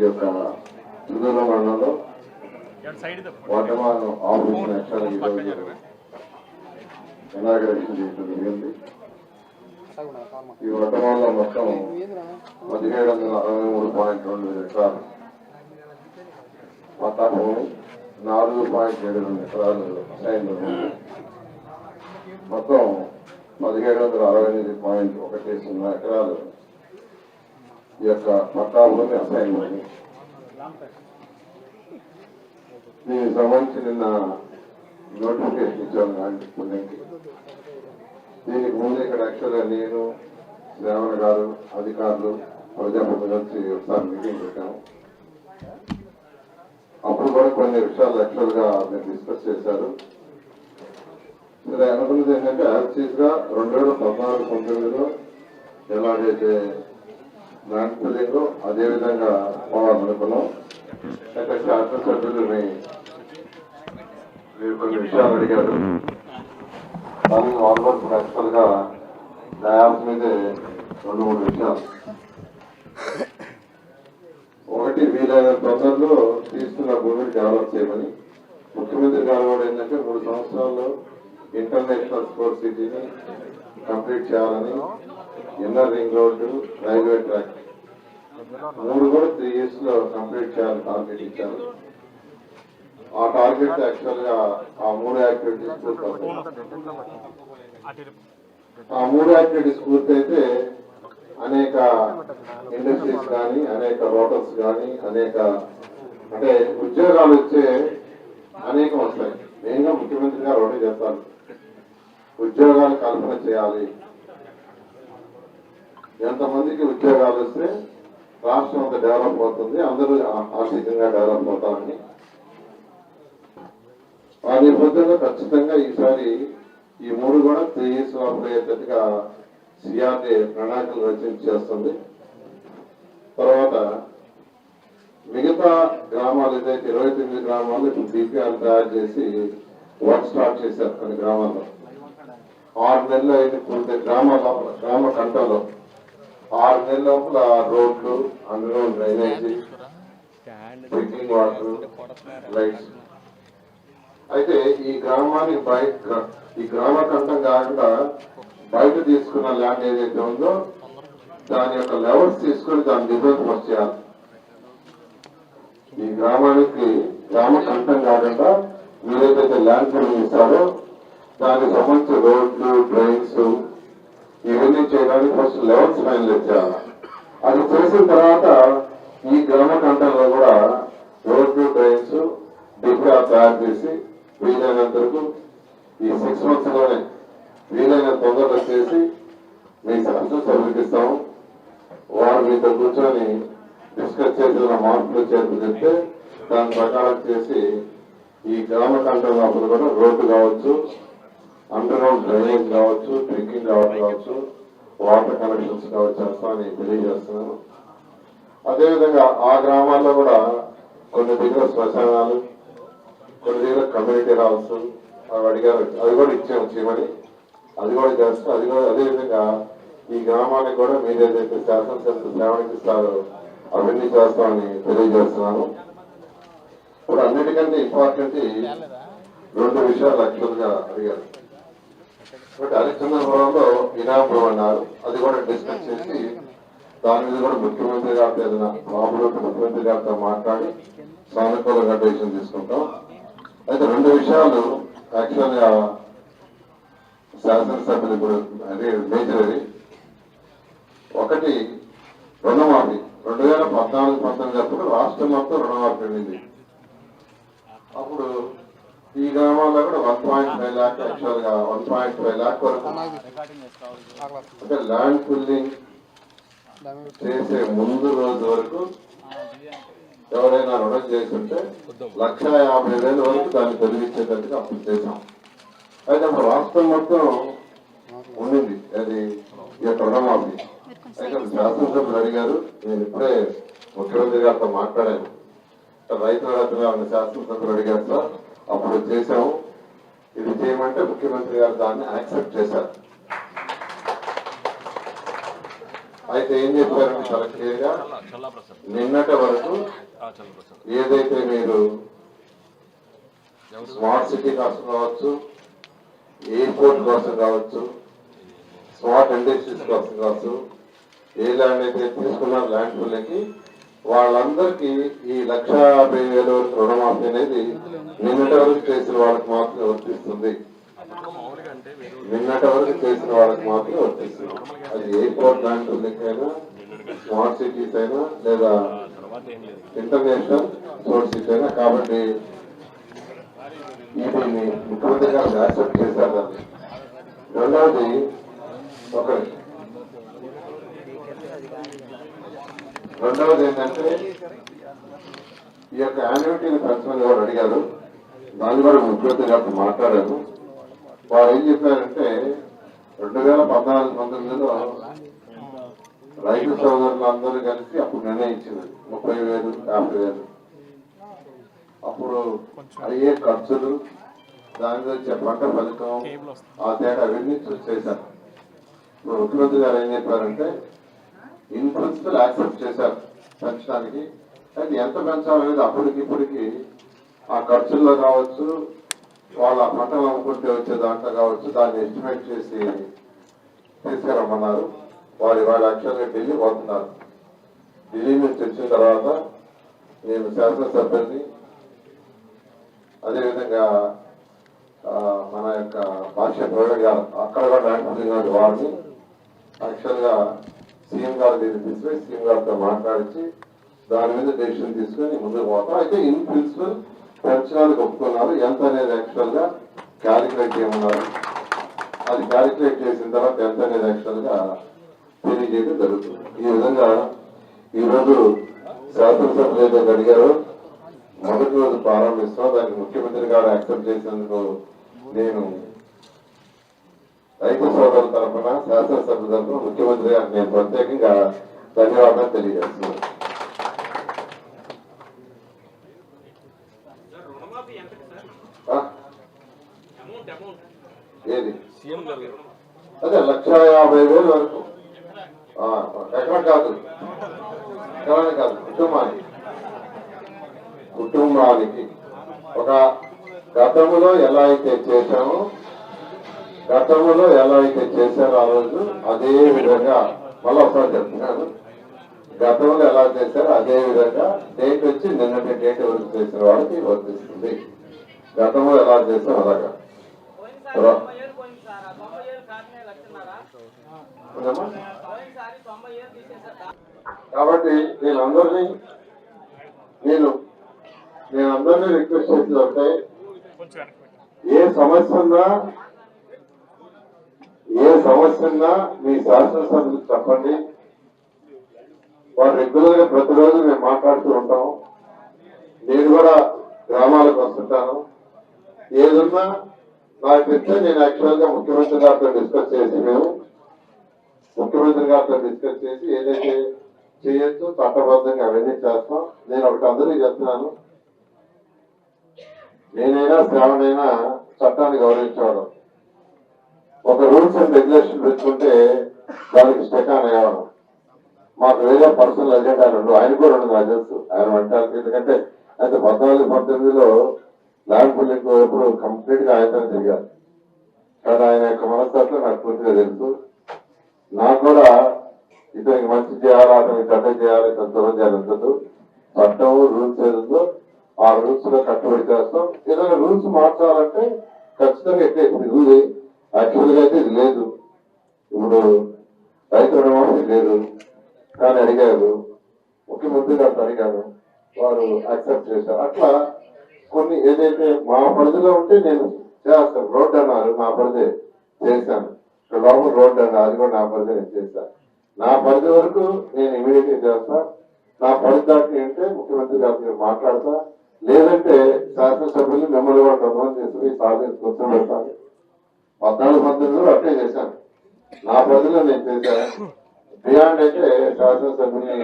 యొక్క సుదూర మండలంలో వర్తమానం ఆపరేషన్ యాక్షన్ ఇనాగరేషన్ చేయడం జరిగింది. ఈ వర్తమానంలో మొత్తం 1763.2 ఎకరాలు పట్టా భూమి, 4.72 ఎకరాలు అసైన్లు, మొత్తం 1768.10 ఎకరాలు ఈ యొక్క పట్టా భూమి అసైన్ భూమి. దీనికి సంబంధించి నిన్న నోటిఫికేషన్ ఇచ్చాను కానీ పుణ్యంకి. దీనికి ముందు ఇక్కడ యాక్చువల్గా నేను, శ్రావణ గారు, అధికారులు, ప్రజాప్రతినిధులు వచ్చి ఒకసారి మీటింగ్ పెట్టాము. అప్పుడు కూడా కొన్ని విషయాలు యాక్చువల్గా మీరు డిస్కస్ చేశారు. మీరు అనుకున్నది ఏంటంటే యాక్చువల్గా 2014-19లో ఎలాగైతే ల్యాండ్ ఫిల్లింగ్ అదేవిధంగా పోవాలనుకున్నాం. అయితే శాసనసభ్యులు మీరు కొన్ని విషయాలు అడిగారు. కానీ ఆల్మోస్ట్ యాక్చువల్గా డయాస్ మీదే 2-3 విషయాలు. ఒకటి, వీలైన తొందరలో తీసుకున్న భూమిని డెవలప్ చేయమని ముఖ్యమంత్రి గారు కూడా ఏంటంటే 3 సంవత్సరాల్లో ఇంటర్నేషనల్ స్పోర్ట్స్ సిటీని కంప్లీట్ చేయాలని, inner ring road, railway track 3 కూడా 3 years లో కంప్లీట్ చేయాలని టార్గెట్ ఇచ్చారు. ఆ టార్గెట్ యాక్చువల్గా ఆ 3 యాక్టివిటీస్ పూర్తవుతాయి. ఆ 3 యాక్టివిటీస్ పూర్తయితే అనేక ఇండస్ట్రీస్ కానీ, అనేక హోటల్స్ కానీ, అనేక అంటే ఉద్యోగాలు వచ్చే అనేకం వస్తాయి. మెయిన్గా ముఖ్యమంత్రి గారు ఒకటే చేస్తారు, ఉద్యోగాలు కల్పన చేయాలి. ఎంతమందికి ఉద్యోగాలు వస్తే రాష్ట్రం అంతా డెవలప్ అవుతుంది, అందరూ ఆర్థికంగా డెవలప్ అవుతారని ఆ నేపథ్యంలో ఖచ్చితంగా ఈసారి ఈ 3 కూడా 3 years లోపల అయ్యేటట్టుగా సిఆర్డీ ప్రణాళికలు రచించేస్తుంది. తర్వాత మిగతా గ్రామాలు ఏదైతే 29 గ్రామాలు ఇప్పుడు డిపిఆర్ తయారు చేసి వర్క్ స్టార్ట్ చేశారు. కొన్ని గ్రామాల్లో 6 నెలలు అయితే పూర్తి గ్రామ కంటలో 6 నెలల లోపల రోడ్లు, underground drainage, drinking water, lights. అయితే ఈ గ్రామానికి ఈ గ్రామ కంఠం కాకుండా బయట తీసుకున్న ల్యాండ్ ఏదైతే ఉందో దాని యొక్క లెవెల్స్ తీసుకొని దాని డిజైన్ ఫస్ట్ చేయాలి. ఈ గ్రామానికి గ్రామ కంఠం కాకుండా మీరేదైతే ల్యాండ్ ఫిల్లింగ్ ఇస్తారో దానికి సంబంధించి రోడ్లు, డ్రైన్స్ ఇవన్నీ చేయడానికి ఫస్ట్ లెవెల్స్ ఫైనల్ చేయాలి. అది చేసిన తర్వాత ఈ గ్రామ కంఠంలో కూడా రోడ్లు, డ్రైన్స్ డిపిఆర్ తయారు చేసి వీలైనంత వరకు ఈ 6 months లోనే వీలైన తొందరగా చేసి మీ శాసనసభ్యులకు ఇస్తాము. వారు మీతో కూర్చొని డిస్కస్ చేసిన మార్పులు చేతులు చెప్తే దాని ప్రకారం చేసి ఈ గ్రామ కంట్రోల్ లోపల కూడా రోడ్డు కావచ్చు, అండర్గ్రౌండ్ డ్రైనేజ్ కావచ్చు, డ్రింకింగ్ కావచ్చు, వాటర్ కనెక్షన్స్ కావచ్చు చేస్తామని తెలియజేస్తున్నాను. అదేవిధంగా ఆ గ్రామాల్లో కూడా కొన్ని దగ్గర శ్మశానాలు, కొన్ని దగ్గర కమ్యూనిటీ హౌస్ అవి అడిగారు, అది కూడా చేయమని అది కూడా చేస్తాం. అదేవిధంగా ఈ గ్రామానికి కూడా మీరు ఏదైతే శాసనసభ్యులు సేవనికి ఇస్తారో అవన్నీ చేస్తామని తెలియజేస్తున్నాను. ఇప్పుడు అన్నిటికంటే ఇంపార్టెంట్ 2 విషయాలు యాక్చువల్గా అడిగారు. బట్ హరిశ్చంద్రపురంలో ఇనాపురం అన్నారు, అది కూడా డిస్కస్ చేసి దాని మీద కూడా ముఖ్యమంత్రి గారితో ఏదైనా బాబులో ముఖ్యమంత్రి గారితో మాట్లాడి సానుకూలంగా డెసిషన్ తీసుకుంటాం. అయితే 2 విషయాలు యాక్చువల్గా శాసనసభ్యులు ఇప్పుడు అదే మేజర్. అది ఒకటి, రుణమాఫీ 2014-19 అప్పుడు రాష్ట్రం మొత్తం రుణమాఫీ ఉండింది. అప్పుడు ఈ గ్రామాల్లో కూడా 1.5 lakh యాక్చువల్గా 1.5 lakh వరకు అంటే ల్యాండ్ ఫిల్లింగ్ చేసే ముందు రోజు వరకు ఎవరైనా రుణం చేస్తుంటే 1,50,000 వరకు దాన్ని తొలగించేటట్టుగా అప్పుడు చేశాం. అయితే అప్పుడు రాష్ట్రం మొత్తం ఉండింది అది ఈ యొక్క రుణమాఫీ. అయితే శాసనసభ్యులు అడిగారు, నేను ఇప్పుడే ముఖ్యమంత్రి గారితో మాట్లాడాను, రైతుల శాసనసభ్యులు అడిగారు సార్, అప్పుడు చేశాము, ఇది చేయమంటే ముఖ్యమంత్రి గారు దాన్ని యాక్సెప్ట్ చేశారు. అయితే ఏం చెప్పారంటే చాలా క్లియర్ గా నిన్నటి వరకు ఏదైతే మీరు స్మార్ట్ సిటీ కోసం కావచ్చు, ఎయిర్పోర్ట్ కోసం కావచ్చు, స్మార్ట్ ఇండస్ట్రీస్ కోసం కావచ్చు, ఏ ల్యాండ్ అయితే తీసుకున్నారు ల్యాండ్ పూలకి వాళ్ళందరికీ ఈ 1,50,000 రుణమాఫీ అనేది నిన్నటి వరకు చేసిన వాళ్ళకి మాత్రమే వర్తిస్తుంది. నిన్నటి వరకు చేసిన వాళ్ళకి మాత్రమే వర్తిస్తుంది. అది ఎయిర్పోర్ట్ ల్యాండ్ పూలకైనా, స్మార్ట్ సిటీస్ అయినా లేదా ఇంటర్నేషనల్ స్పోర్ట్స్ సిటీ అయినా. కాబట్టి వీటిని ముఖ్యమంత్రి గారు యాక్సెప్ట్ చేశారు. రెండవది ఏంటంటే ఈ యొక్క యాన్యుటీని పెంచమని కూడా అడిగారు. దాన్ని కూడా ముఖ్యమంత్రి గారితో మాట్లాడారు. వారు ఏం చెప్పారంటే 2014-19లో రైతు సోదరులందరూ కలిసి అప్పుడు నిర్ణయించింది 30,000, 50,000. అప్పుడు అయ్యే ఖర్చులు, దాని మీద వచ్చే పంట ఫలితం, ఆ తేడా అవన్నీ చూసి చేశారు. ఇప్పుడు ముఖ్యమంత్రి గారు ఏం చెప్పారంటే ఇన్ ప్రిన్సిపల్ యాక్సెప్ట్ చేశారు పెంచడానికి. అయితే ఎంత పెంచాలనేది అప్పటికిప్పటికి ఆ ఖర్చుల్లో కావచ్చు, వాళ్ళ పంటలు అమ్ముకుంటే వచ్చే దాంట్లో కావచ్చు, దాన్ని ఎస్టిమేట్ చేసి తీసుకురమ్మన్నారు. వాళ్ళు యాక్చువల్గా ఢిల్లీ పోతున్నారు. ఢిల్లీ నుంచి వచ్చిన తర్వాత నేను శాసనసభ్యుల్ని, అదేవిధంగా మన యొక్క భాష ప్రవీణ్ గారు అక్కడ కూడా ల్యాండ్ వారిని యాక్చువల్గా సీఎం గారు దీన్ని తీసుకుని సీఎం గారితో మాట్లాడించి దాని మీద డెసిషన్ తీసుకుని ముందుకు పోతాం. అయితే ఇన్ ప్రిన్సిపల్ పెంచడానికి ఒప్పుకున్నారు. ఎంత అనేది యాక్చువల్ గా క్యాలిక్యులేట్ చేయమన్నారు. అది క్యాలిక్యులేట్ చేసిన తర్వాత ఎంత అనేది యాక్చువల్ గా తెలియజేయడం జరుగుతుంది. ఈ విధంగా ఈరోజు శాసనసభ్యులు ఏదైతే అడిగారో మొదటి రోజు ప్రారంభిస్తాం. దానికి ముఖ్యమంత్రి గారు యాక్సెప్ట్ చేసినందుకు నేను రైతు సోదరుల తరఫున, శాసనసభ్యుల తరఫున ముఖ్యమంత్రి గారికి నేను ప్రత్యేకంగా ధన్యవాదాలు తెలియజేస్తున్నాను. ఏది అదే 1,50,000 వరకు ఎక్కడ కాదు, ఎక్కడనే కాదు, కుటుంబానికి ఒక గతంలో ఎలా అయితే చేశారో ఆ రోజు అదే విధంగా మళ్ళీ ఒకసారి చెప్తున్నాను. గతంలో ఎలా చేశారో అదే విధంగా డేట్ వచ్చి నిన్నటి డేట్ వరకు చేసిన వాళ్ళకి వర్తిస్తుంది. గతంలో ఎలా చేస్తాం అలాగా. కాబట్టి నేను అందరినీ రిక్వెస్ట్ చేసేది అంటే ఏ సమస్య ఉన్నా మీ శాసనసభ్యులకు చెప్పండి. వారు రెగ్యులర్ గా ప్రతిరోజు మేము మాట్లాడుతూ ఉంటాం. నేను కూడా గ్రామాలకు వస్తుంటాను. ఏదున్నా నాకు చెప్తే నేను యాక్చువల్ గా ముఖ్యమంత్రి గారితో డిస్కస్ చేసి ఏదైతే చేయొచ్చు చట్టబద్ధంగా అవన్నీ చేస్తాం. నేను ఒకటి అందరికీ చెప్తున్నాను, నేనైనా శ్రావణైనా చట్టాన్ని గౌరవించడం. ఒక రూల్స్ అండ్ రెగ్యులేషన్ పెట్టుకుంటే దానికి స్టెకాన్ అయ్యవడం. మాకు వేరే పర్సనల్ ఎజెండాలు ఉండవు. ఆయన కూడా ఉండదు నాకు తెలుసు. ఆయన అంటారు ఎందుకంటే అయితే 14-19లో ల్యాండ్ పూలింగ్ ఎప్పుడు కంప్లీట్ గా ఆయనతో తిరిగారు. కానీ ఆయన యొక్క మనస్తత్వం నాకు పూర్తిగా తెలుసు. నాకు కూడా ఇతనికి మంచి చేయాలి, అతనికి చెడ్డ చేయాలి, దూరం చేయాలంటదు. చట్టం రూల్స్ ఏదో ఆ రూల్స్ లో కట్టుబడి చేస్తాం. ఏదైనా రూల్స్ మార్చాలంటే ఖచ్చితంగా ఇది యాక్చువల్ గా అయితే ఇది లేదు. ఇప్పుడు రైతు రుణమాఫీ లేదు కానీ అడిగారు, ముఖ్యమంత్రి గారితో అడిగాను, వారు యాక్సెప్ట్ చేశారు. అట్లా కొన్ని ఏదైతే మా పరిధిలో ఉంటే నేను చేస్తాను. రోడ్డు అన్నారు, నా పరిధి చేశాను. లోపల రోడ్డు అన్నారు, అది కూడా నా పరిధి నేను చేశాను. నా పరిధి వరకు నేను ఇమీడియట్ గా చేస్తా. నా పరిధి దాటి అంటే ముఖ్యమంత్రి గారితో మాట్లాడతా. లేదంటే శాసనసభ్యులు మిమ్మల్ని కూడా కొంతమంది తీసుకుని సాధించి కూర్చోబెడతాను. 14-19లో అట్లే చేశాను. నా పరిధిలో నేను చేశాను. బియాండ్ అయితే శాసనసభ్యుల్ని